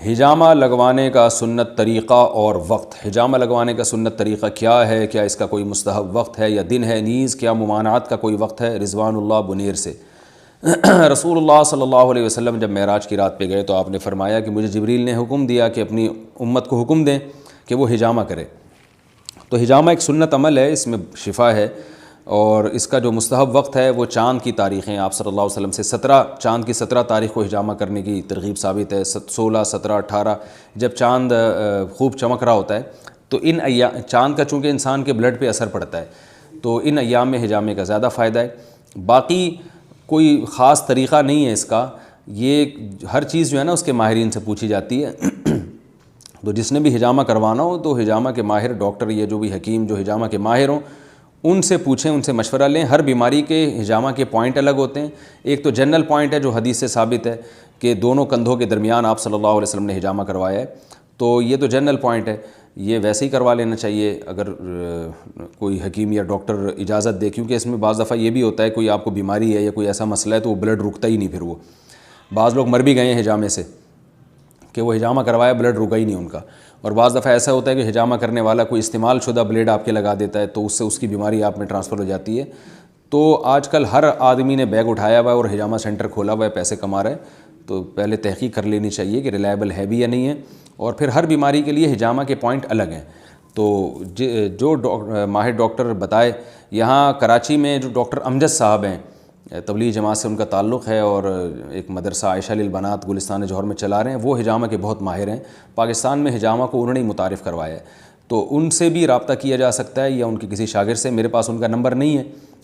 ہجامہ لگوانے کا سنت طریقہ اور وقت۔ ہجامہ لگوانے کا سنت طریقہ کیا ہے؟ کیا اس کا کوئی مستحب وقت ہے یا دن ہے؟ نیز کیا ممانعات کا کوئی وقت ہے؟ رضوان اللہ بنیر سے۔ رسول اللہ صلی اللہ علیہ وسلم جب معراج کی رات پہ گئے تو آپ نے فرمایا کہ مجھے جبریل نے حکم دیا کہ اپنی امت کو حکم دیں کہ وہ ہجامہ کرے۔ تو ہجامہ ایک سنت عمل ہے، اس میں شفا ہے، اور اس کا جو مستحب وقت ہے وہ چاند کی تاریخیں آپ صلی اللہ علیہ وسلم سے چاند کی 17 تاریخ کو ہجامہ کرنے کی ترغیب ثابت ہے۔ 16، 17، 18 جب چاند خوب چمک رہا ہوتا ہے تو چاند کا چونکہ انسان کے بلڈ پہ اثر پڑتا ہے تو ان ایام میں ہجامے کا زیادہ فائدہ ہے۔ باقی کوئی خاص طریقہ نہیں ہے اس کا، یہ ہر چیز جو ہے نا اس کے ماہرین سے پوچھی جاتی ہے۔ تو جس نے بھی ہجامہ کروانا ہو تو ہجامہ کے ماہر ڈاکٹر یا جو بھی حکیم جو ہجامہ کے ماہر ہوں ان سے پوچھیں، ان سے مشورہ لیں۔ ہر بیماری کے ہجامہ کے پوائنٹ الگ ہوتے ہیں۔ ایک تو جنرل پوائنٹ ہے جو حدیث سے ثابت ہے کہ دونوں کندھوں کے درمیان آپ صلی اللہ علیہ وسلم نے ہجامہ کروایا ہے، تو یہ تو جنرل پوائنٹ ہے، یہ ویسے ہی کروا لینا چاہیے اگر کوئی حکیم یا ڈاکٹر اجازت دے، کیونکہ اس میں بعض دفعہ یہ بھی ہوتا ہے کوئی آپ کو بیماری ہے یا کوئی ایسا مسئلہ ہے تو وہ بلڈ رکتا ہی نہیں، پھر وہ بعض لوگ مر بھی گئے ہیں ہجامے سے کہ وہ ہجامہ کروایا بلڈ رکا ہی نہیں ان کا۔ اور بعض دفعہ ایسا ہوتا ہے کہ ہجامہ کرنے والا کوئی استعمال شدہ بلیڈ آپ کے لگا دیتا ہے تو اس سے اس کی بیماری آپ میں ٹرانسفر ہو جاتی ہے۔ تو آج کل ہر آدمی نے بیگ اٹھایا ہوا ہے اور ہجامہ سینٹر کھولا ہوا ہے، پیسے کما رہا ہے، تو پہلے تحقیق کر لینی چاہیے کہ ریلائبل ہے بھی یا نہیں ہے، اور پھر ہر بیماری کے لیے ہجامہ کے پوائنٹ الگ ہیں۔ تو جو ماہر ڈاکٹر بتائے، یہاں کراچی میں جو ڈاکٹر امجد صاحب ہیں، تبلیغ جماعت سے ان کا تعلق ہے اور ایک مدرسہ عائشہ للبنات گلستان جوہر میں چلا رہے ہیں، وہ ہجامہ کے بہت ماہر ہیں، پاکستان میں ہجامہ کو انہوں نے ہی متعارف کروایا ہے، تو ان سے بھی رابطہ کیا جا سکتا ہے یا ان کے کسی شاگرد سے۔ میرے پاس ان کا نمبر نہیں ہے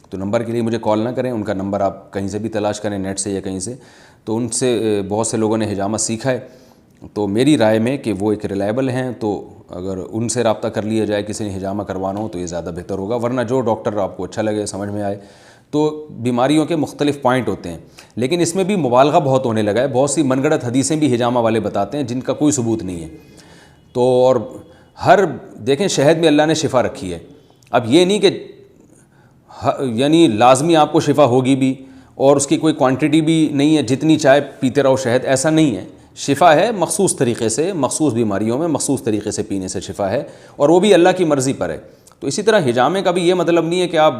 تو نمبر کے لیے مجھے کال نہ کریں، ان کا نمبر آپ کہیں سے بھی تلاش کریں، نیٹ سے یا کہیں سے، تو ان سے بہت سے لوگوں نے ہجامہ سیکھا ہے، تو میری رائے میں کہ وہ ایک ریلائبل ہیں، تو اگر ان سے رابطہ کر لیا جائے کسی نے ہجامہ کروانا ہو تو یہ زیادہ بہتر ہوگا، ورنہ جو ڈاکٹر آپ کو اچھا لگے، سمجھ میں آئے۔ تو بیماریوں کے مختلف پوائنٹ ہوتے ہیں، لیکن اس میں بھی مبالغہ بہت ہونے لگا ہے، بہت سی من گھڑت حدیثیں بھی ہجامہ والے بتاتے ہیں جن کا کوئی ثبوت نہیں ہے۔ تو اور دیکھیں شہد میں اللہ نے شفا رکھی ہے، اب یہ نہیں کہ یعنی لازمی آپ کو شفا ہوگی بھی اور اس کی کوئی کوانٹٹی بھی نہیں ہے، جتنی چائے پیتے رہو شہد، ایسا نہیں ہے۔ شفا ہے مخصوص طریقے سے، مخصوص بیماریوں میں مخصوص طریقے سے پینے سے شفا ہے، اور وہ بھی اللہ کی مرضی پر ہے۔ تو اسی طرح ہجامے کا بھی یہ مطلب نہیں ہے کہ آپ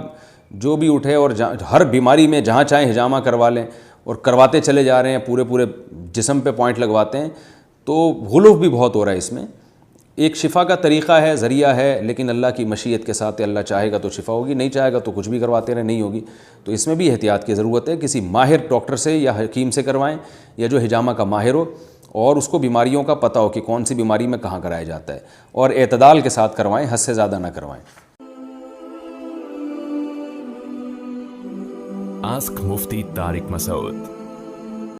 جو بھی اٹھے اور ہر بیماری میں جہاں چاہیں ہجامہ کروا لیں اور کرواتے چلے جا رہے ہیں، پورے جسم پہ پوائنٹ لگواتے ہیں، تو غلو بھی بہت ہو رہا ہے اس میں۔ ایک شفا کا طریقہ ہے، ذریعہ ہے، لیکن اللہ کی مشیت کے ساتھ اللہ چاہے گا تو شفا ہوگی، نہیں چاہے گا تو کچھ بھی کرواتے رہے نہیں ہوگی۔ تو اس میں بھی احتیاط کی ضرورت ہے، کسی ماہر ڈاکٹر سے یا حکیم سے کروائیں یا جو ہجامہ کا ماہر ہو اور اس کو بیماریوں کا پتہ ہو کہ کون سی بیماری میں کہاں کرایا جاتا ہے، اور اعتدال کے ساتھ کروائیں، حد سے زیادہ نہ کروائیں۔ Ask Mufti Tariq Masoud.